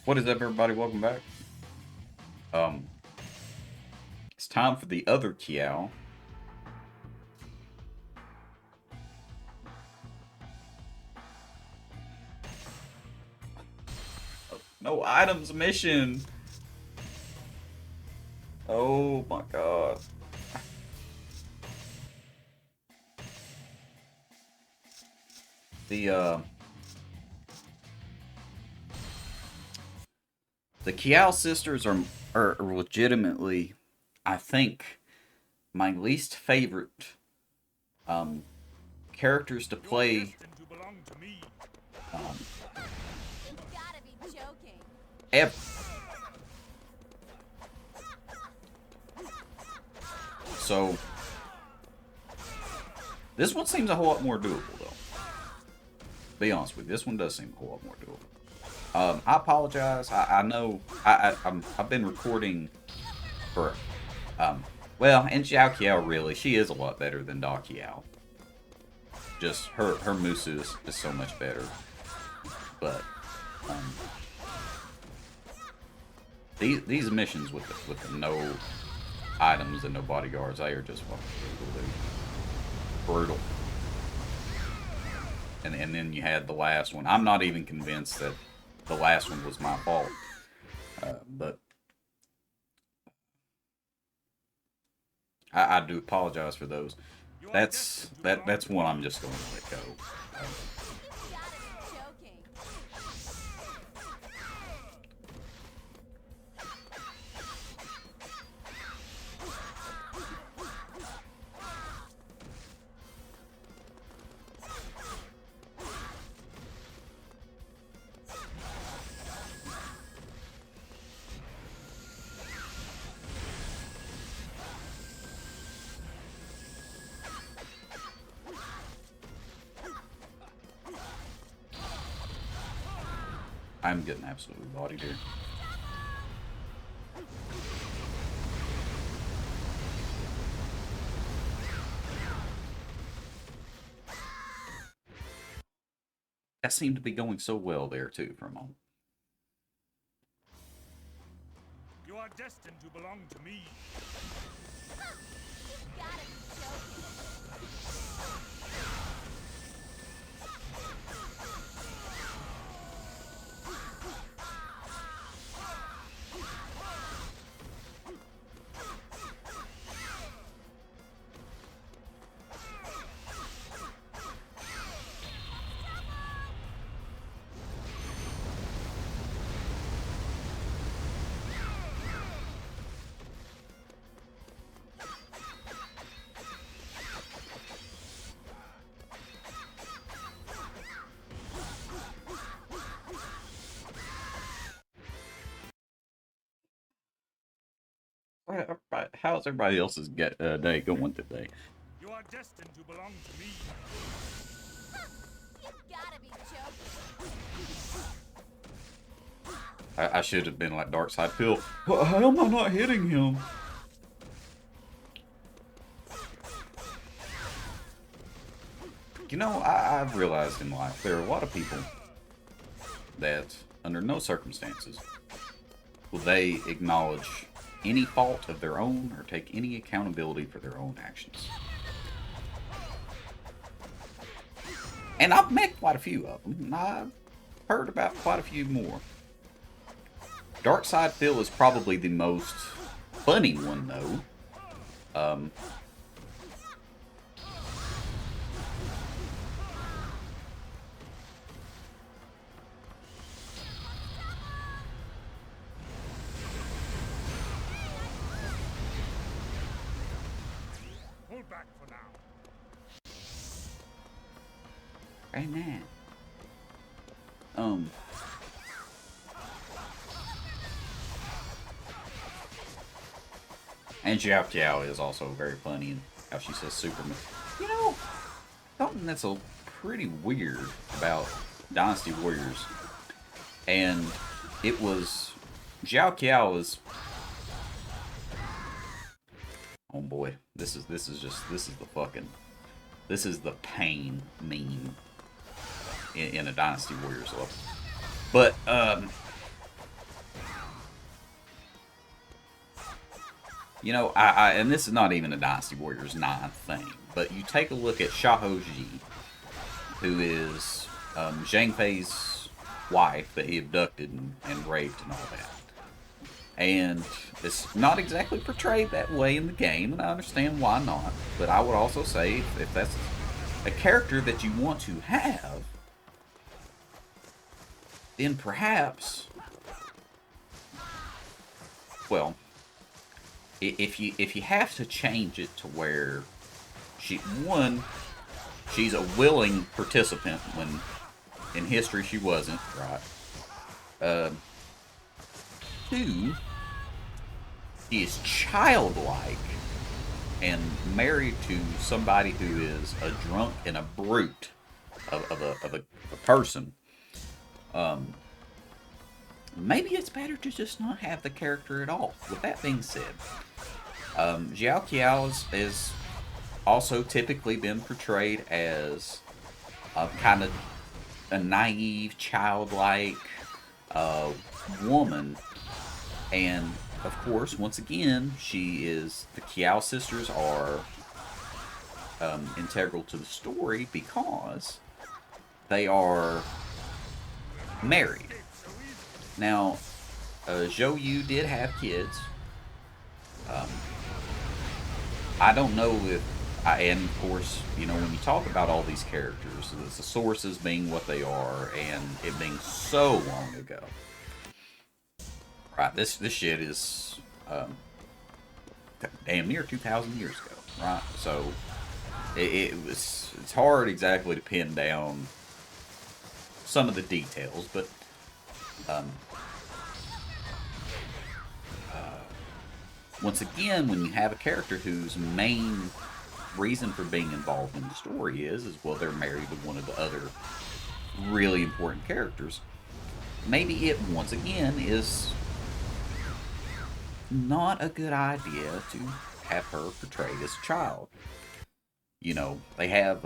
What is up, everybody? Welcome back. Um, it's time for the other Qiao. No items mission. Oh my god. The uh, the Qiao sisters are legitimately, I think, my least favorite um characters to play. Um, ever. So this one seems a whole lot more doable, though. Be honest with you, this one does seem a whole lot more doable. I apologize. I know I've been recording for well, and Xiao really, she is a lot better than Da Qiao. Just her moose is so much better. But um, these missions with the no items and no bodyguards, they are just fucking brutal. And then you had the last one. I'm not even convinced that the last one was my fault. But I do apologize for those. That's one I'm just going to let go. I'm getting absolutely bodied here. That seemed to be going so well there too for a moment. You are destined to belong to me. How's everybody else's day going today? You are destined to belong to me. I should have been like Dark Side Phil. How am I not hitting him? You know, I've realized in life there are a lot of people that, under no circumstances, will they acknowledge any fault of their own or take any accountability for their own actions. And I've met quite a few of them, and I've heard about quite a few more. Dark Side Phil is probably the most funny one, though. Hold back for now. Right now. And Xiao is also very funny, and how she says Superman. You know, something that's a pretty weird about Dynasty Warriors, and it was Qiao is. Oh boy, this is the pain meme in a Dynasty Warriors level. But You know, and this is not even a Dynasty Warriors 9 thing, but you take a look at Xiao Ji, who is Zhang Fei's wife that he abducted and raped and all that. And it's not exactly portrayed that way in the game, and I understand why not. But I would also say if that's a character that you want to have, then perhaps, well, if you have to change it to where she's a willing participant when in history she wasn't, right? Two, she is childlike and married to somebody who is a drunk and a brute of a person. Maybe it's better to just not have the character at all. With that being said, Qiao is also typically been portrayed as a kind of a naive, childlike woman. And, of course, once again, the Qiao sisters are integral to the story because they are married. Now, Zhou Yu did have kids. I don't know if, and of course, you know, when you talk about all these characters, the sources being what they are, and it being so long ago. Right, this shit is damn near 2,000 years ago, right? So it's hard exactly to pin down some of the details, but once again, when you have a character whose main reason for being involved in the story is well, they're married to one of the other really important characters, maybe it once again is not a good idea to have her portrayed as a child. You know, they have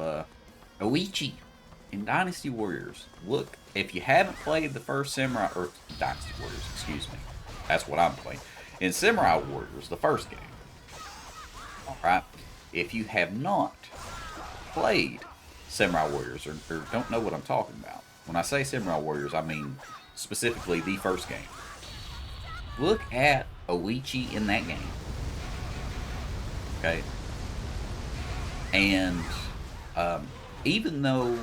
Oichi in Dynasty Warriors. Look, if you haven't played the first Samurai, or Dynasty Warriors, excuse me, that's what I'm playing. In Samurai Warriors, the first game, alright, if you have not played Samurai Warriors, or don't know what I'm talking about, when I say Samurai Warriors, I mean specifically the first game. Look at Oichi in that game. Okay? And even though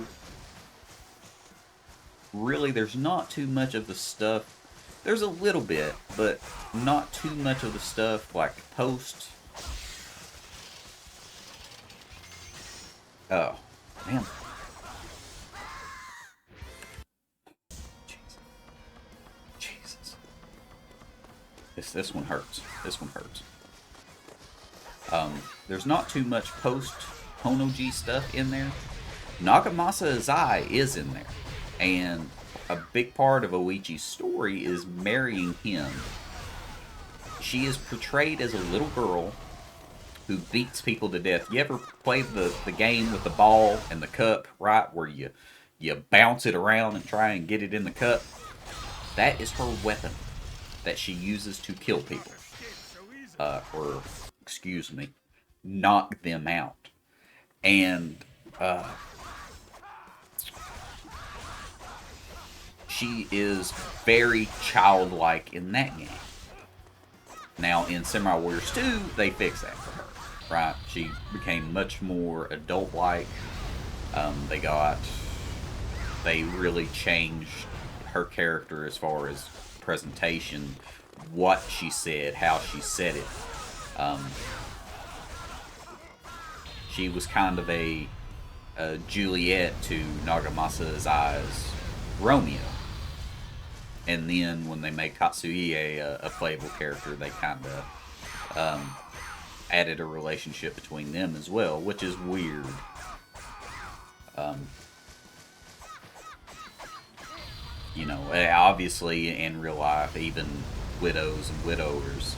really there's not too much of the stuff, there's a little bit, but not too much of the stuff like post. Oh, damn. Jesus. This one hurts. This one hurts. There's not too much post Honoji stuff in there. Nagamasa Azai is in there, and a big part of Oichi's story is marrying him. She is portrayed as a little girl who beats people to death. You ever played the game with the ball and the cup, right? Where you bounce it around and try and get it in the cup? That is her weapon that she uses to kill people. Or, excuse me, knock them out. And, she is very childlike in that game. Now, in Samurai Warriors 2, they fixed that for her, right? She became much more adult-like. They really changed her character as far as presentation, what she said, how she said it. She was kind of a Juliet to Nagamasa Azai's Romeo. And then when they made Katsuhie a playable character, they kind of added a relationship between them as well, which is weird. You know, obviously in real life, even widows and widowers,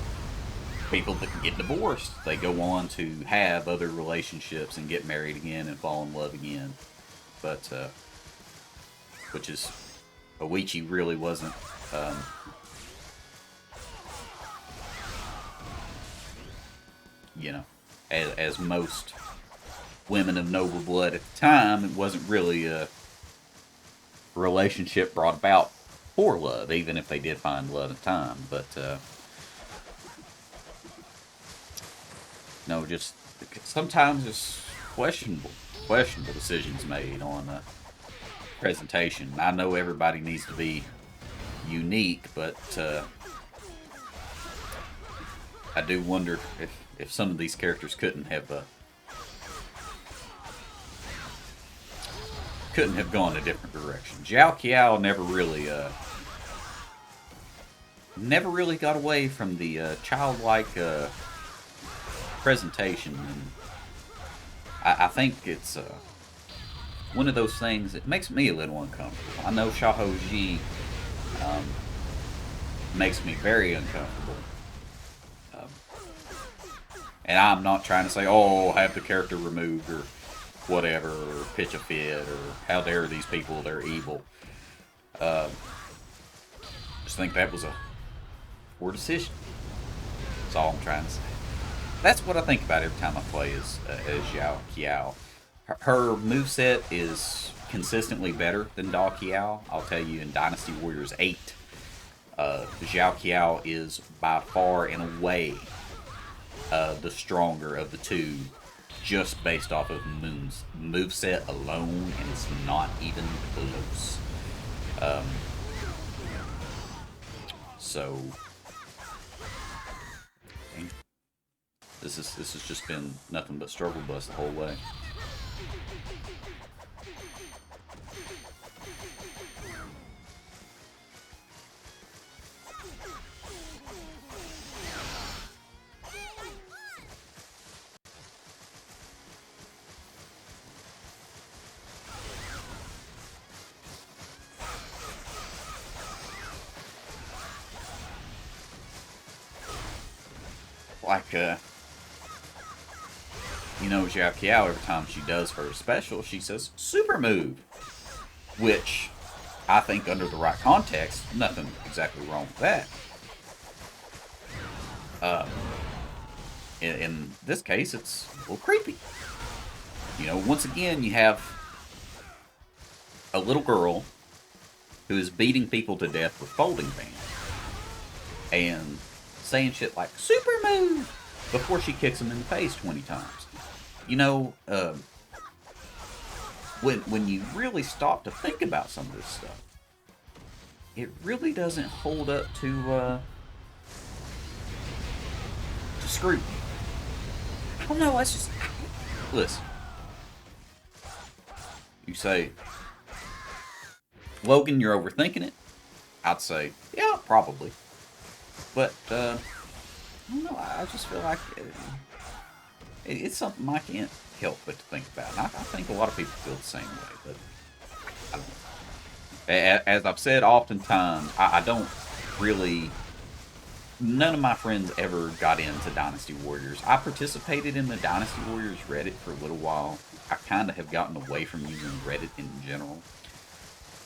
people that get divorced, they go on to have other relationships and get married again and fall in love again. But, which is, Oichi really wasn't, you know, as most women of noble blood at the time, it wasn't really a relationship brought about for love, even if they did find love at the time. But no, just sometimes it's questionable decisions made on presentation. I know everybody needs to be unique, but I do wonder if some of these characters couldn't have gone a different direction. Qiao never really got away from the childlike presentation, and I think it's one of those things that makes me a little uncomfortable. I know Xiao Ji makes me very uncomfortable. And I'm not trying to say, oh, have the character removed or whatever, or pitch a fit, or how dare these people, they're evil. Just think that was a poor decision. That's all I'm trying to say. That's what I think about every time I play as Qiao. Her moveset is consistently better than Qiao. I'll tell you, in Dynasty Warriors 8, Qiao is by far and away the stronger of the two, just based off of Moon's moveset alone, and it's not even close. So this has just been nothing but struggle bus the whole way. Like, you know, Qiao, every time she does her special, she says, super move. Which, I think under the right context, nothing exactly wrong with that. In this case, it's a little creepy. You know, once again, you have a little girl who is beating people to death with folding bands. And saying shit like, super move, before she kicks him in the face 20 times. You know, when you really stop to think about some of this stuff, it really doesn't hold up to scrutiny. I don't know, that's just... Listen. You say, Logan, you're overthinking it. I'd say, yeah, probably. But, I don't know, I just feel like it's something I can't help but to think about. And I think a lot of people feel the same way, but I don't know. As I've said oftentimes, I don't really... None of my friends ever got into Dynasty Warriors. I participated in the Dynasty Warriors Reddit for a little while. I kind of have gotten away from using Reddit in general.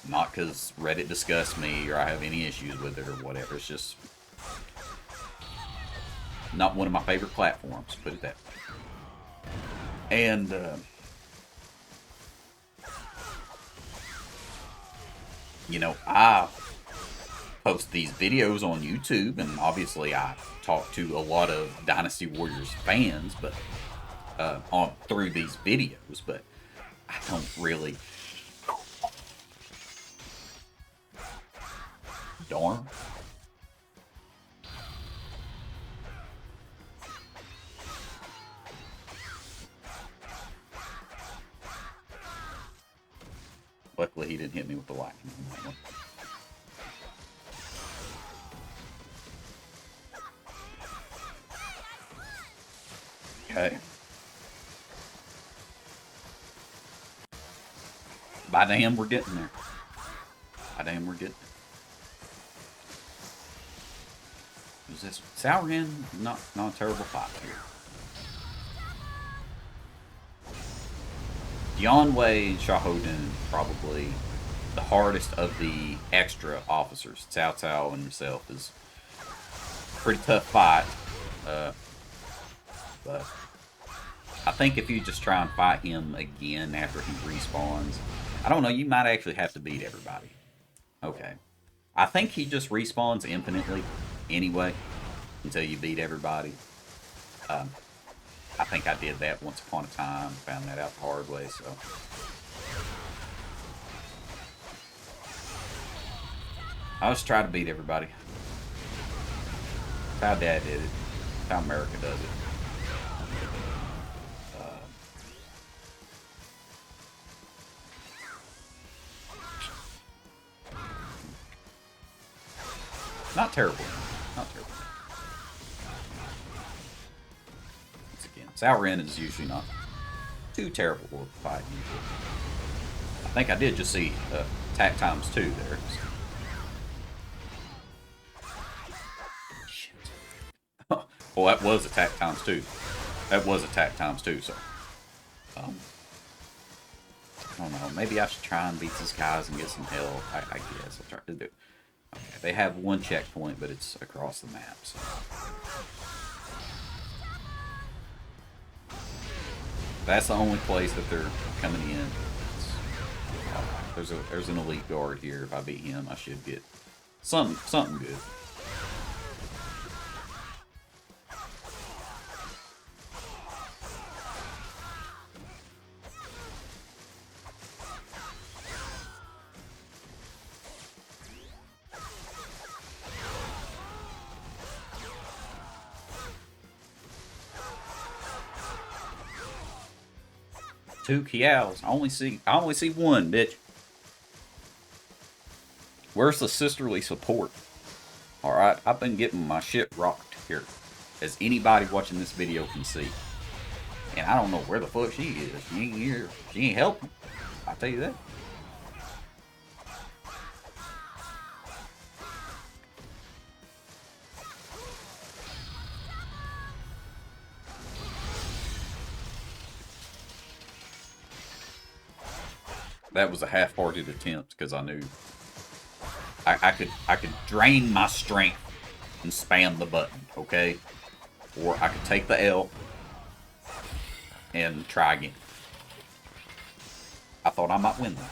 Not because Reddit disgusts me or I have any issues with it or whatever. It's just not one of my favorite platforms, put it that way. And you know, I post these videos on YouTube, and obviously I talk to a lot of Dynasty Warriors fans, but through these videos, but I don't really. Darn. Luckily, he didn't hit me with the lightning on that one. Okay. By damn, we're getting there. By damn, we're getting there. Is this Sauron? Not a terrible fight here. Yanwei and Shahodin, probably the hardest of the extra officers. Cao Cao and himself is a pretty tough fight. But I think if you just try and fight him again after he respawns, I don't know, you might actually have to beat everybody. Okay. I think he just respawns infinitely anyway until you beat everybody. I think I did that once upon a time, found that out the hard way, so. I just try to beat everybody. That's how Dad did it. That's how America does it. Not terrible. Not terrible. Once again, Sauron is usually not too terrible to fight usually. I think I did just see attack times 2 there. Shit. Well, that was attack times 2. That was attack times 2, so. I don't know. Maybe I should try and beat these guys and get some help. I guess I'll try to do it. Okay, they have one checkpoint, but it's across the map. So. That's the only place that they're coming in. There's an elite guard here. If I beat him, I should get something good. Two Qiaos. I only see one, bitch. Where's the sisterly support? Alright, I've been getting my shit rocked here. As anybody watching this video can see. And I don't know where the fuck she is. She ain't here. She ain't helping. I'll tell you that. That was a half-hearted attempt because I knew I could drain my strength and spam the button, okay? Or I could take the L and try again. I thought I might win that.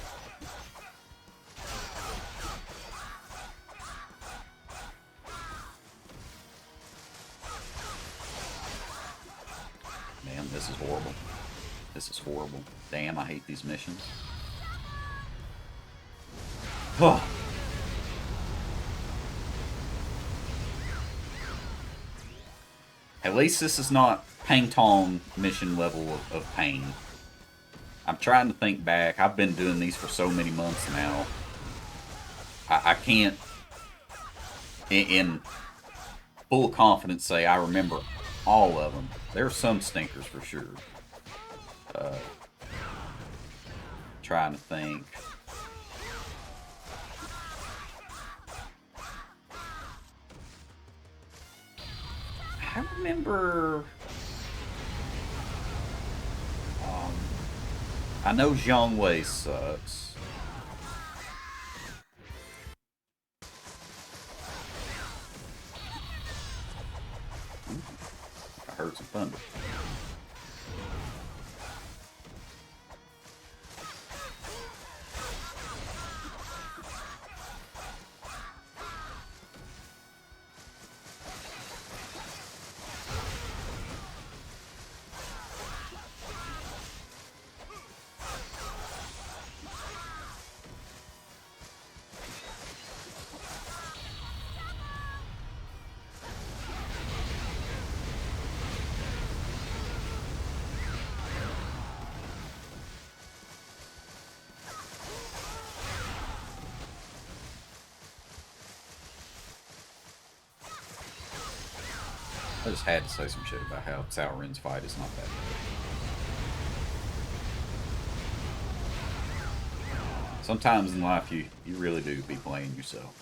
Man, this is horrible. This is horrible. Damn, I hate these missions. At least this is not Pang Tong mission level of pain. I'm trying to think back. I've been doing these for so many months now. I can't, in full confidence, say I remember all of them. There are some stinkers for sure. Trying to think. I remember. I know Zhang Wei sucks. Ooh, I heard some thunder. I just had to say some shit about how Sauron's fight is not that good. Sometimes in life you really do be playing yourself.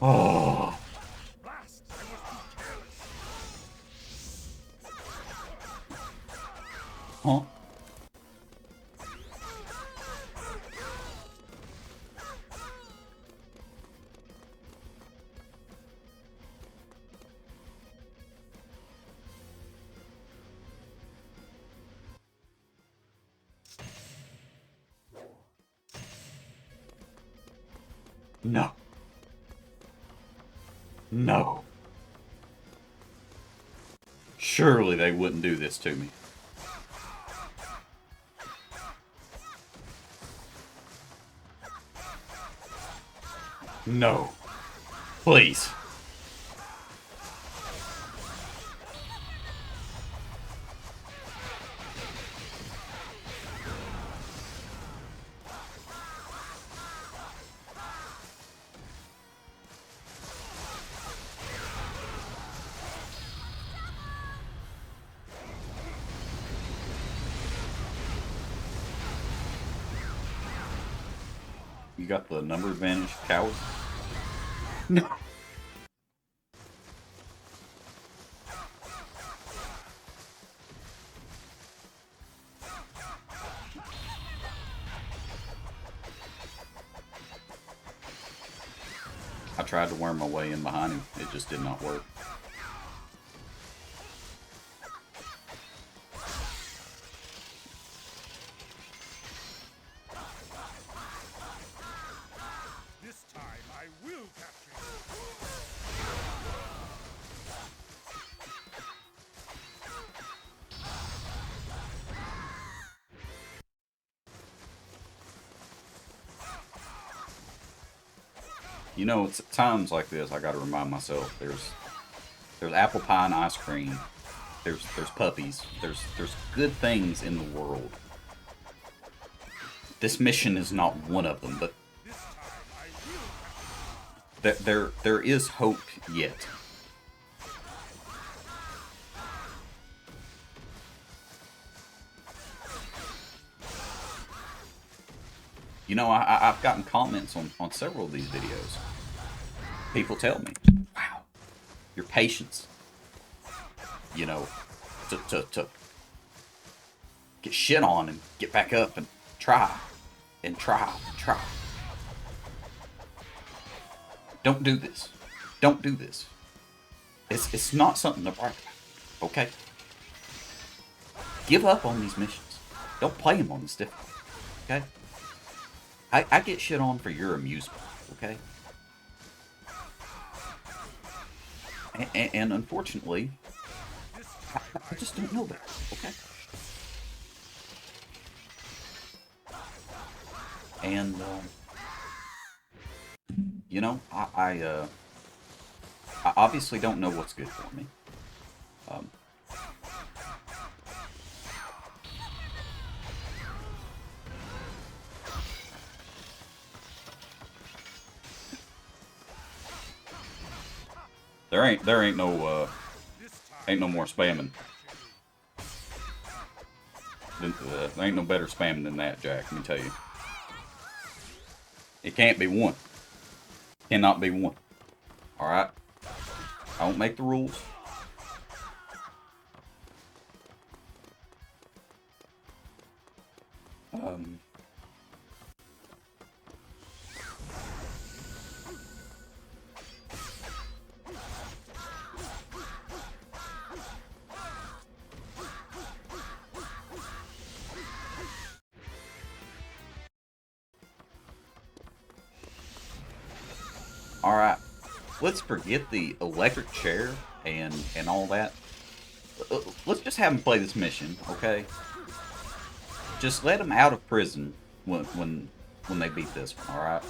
Oh. Blast! I was too careless. Huh? No. No. Surely they wouldn't do this to me. No. Please. You got the number advantage, coward? No. I tried to worm my way in behind him. It just did not work. This time I will capture you. You know, it's at times like this I gotta remind myself there's apple pie and ice cream. There's puppies. There's good things in the world. This mission is not one of them, but This time I will capture there is hope yet. You know, I've gotten comments on several of these videos. People tell me, wow, your patience, you know, to get shit on and get back up and try and try and try. Don't do this. Don't do this. It's not something to brag about, okay? Give up on these missions. Don't play them on this difficult, okay? I get shit on for your amusement, okay? And unfortunately, I just don't know better, okay? And, you know, I obviously don't know what's good for me. There ain't no more spamming. There ain't no better spamming than that, Jack. Let me tell you. It can't be won. Cannot be won. All right. I don't make the rules. All right. Let's forget the electric chair and all that. Let's just have him play this mission, okay? Just let him out of prison when they beat this one, all right?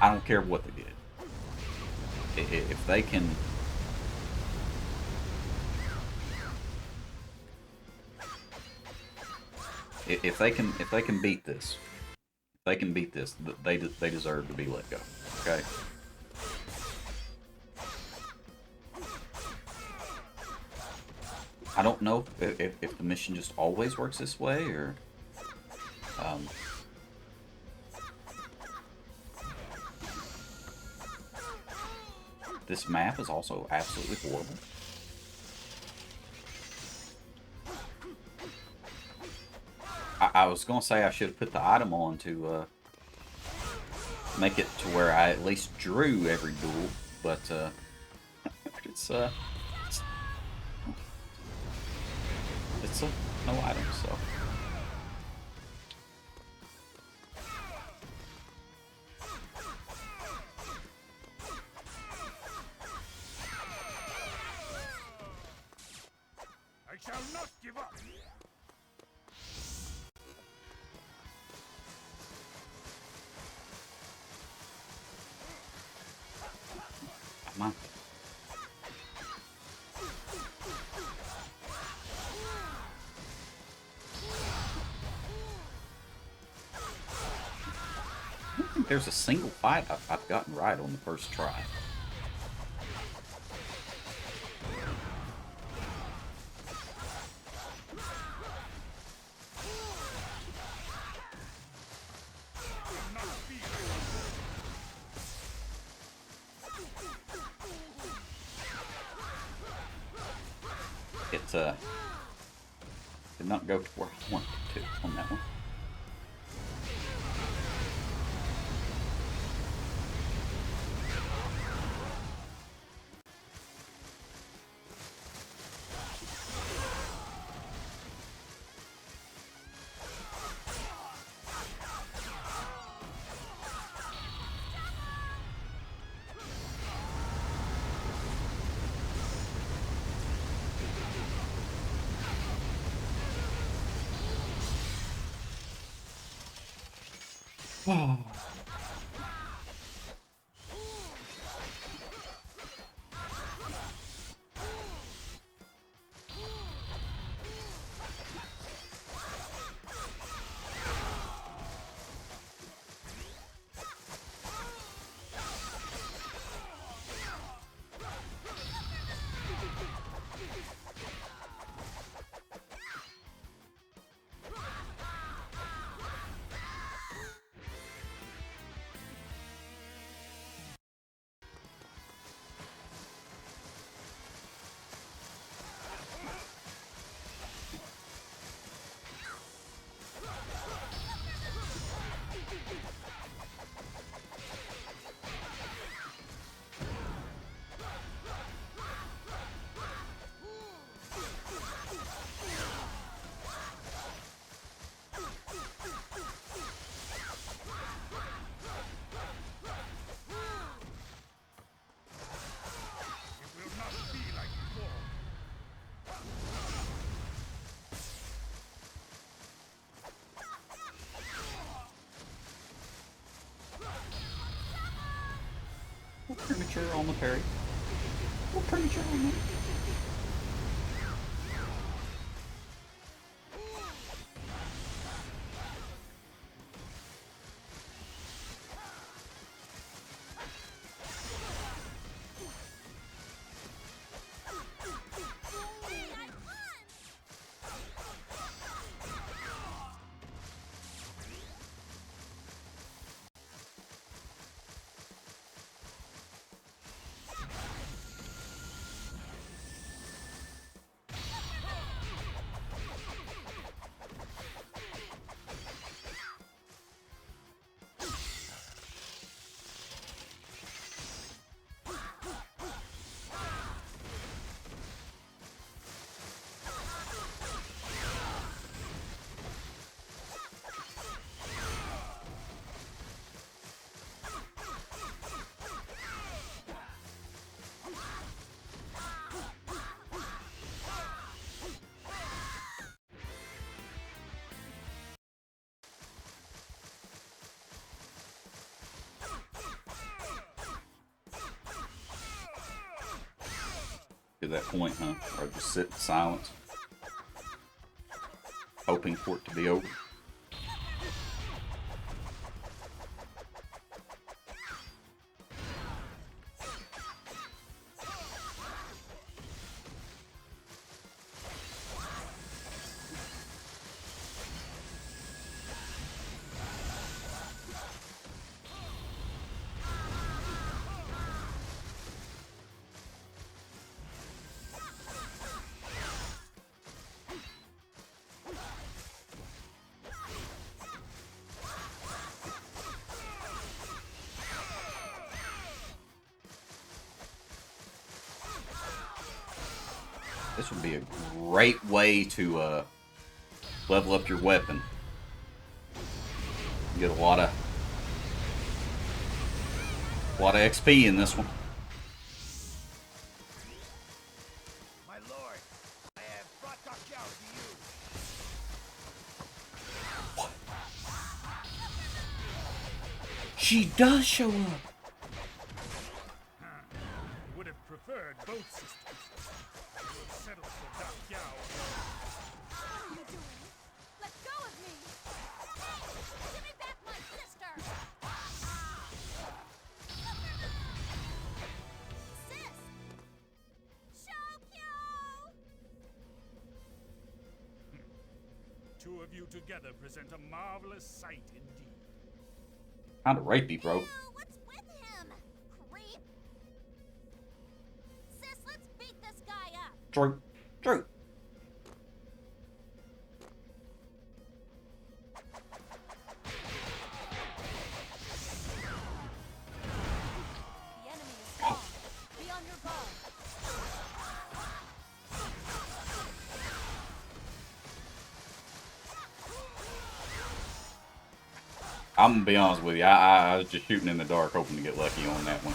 I don't care what they did. If they can, if they can beat this, if they can beat this, they deserve to be let go, okay? I don't know if the mission just always works this way, or This map is also absolutely horrible. I was gonna say I should have put the item on to make it to where I at least drew every duel, but it's no item, so. I shall not give up. Come on. I don't think there's a single fight I've gotten right on the first try. It did not go to where I wanted it to on that one. Oh. Premature on the parry. A little premature on that. To that point, huh? Or just sit in silence, hoping for it to be over. This would be a great way to level up your weapon. Get a lot of XP in this one. My lord, I have brought Qiao to you. She does show up. Would have preferred both sisters. You have settled for Qiao. What are you doing? Let go of me! Give me back my sister! Sis! Xiao! Two of you together present a marvelous sight indeed. Kinda rapey, bro. Ew, what's with him? Creep! Sis, let's beat this guy up! True. True. The enemy is strong. Be on your guard. I'm gonna be honest with you. I was just shooting in the dark, hoping to get lucky on that one.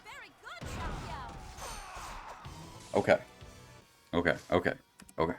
Very good, Xiao! Okay. Okay. Okay. Okay.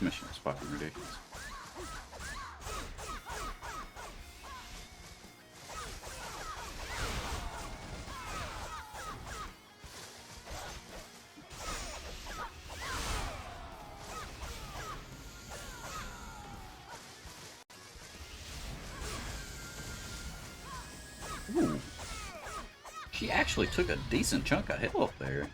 Mission is fucking ridiculous. Ooh. She actually took a decent chunk of health there.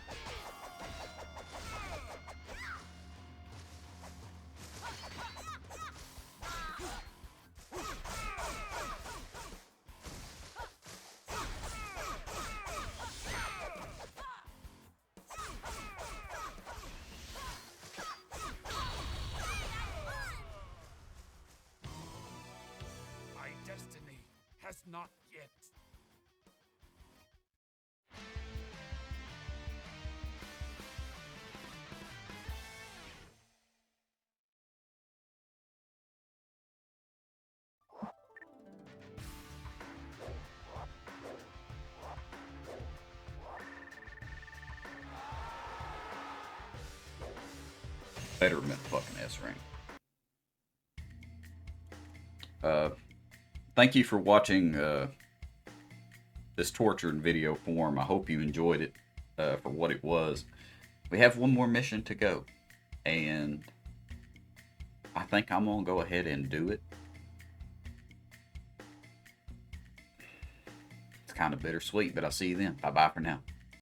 My destiny has not yet. Better than fucking S rank. Thank you for watching this tortured video form. I hope you enjoyed it for what it was. We have one more mission to go, and I think I'm gonna go ahead and do it. It's kind of bittersweet, but I'll see you then. Bye bye for now.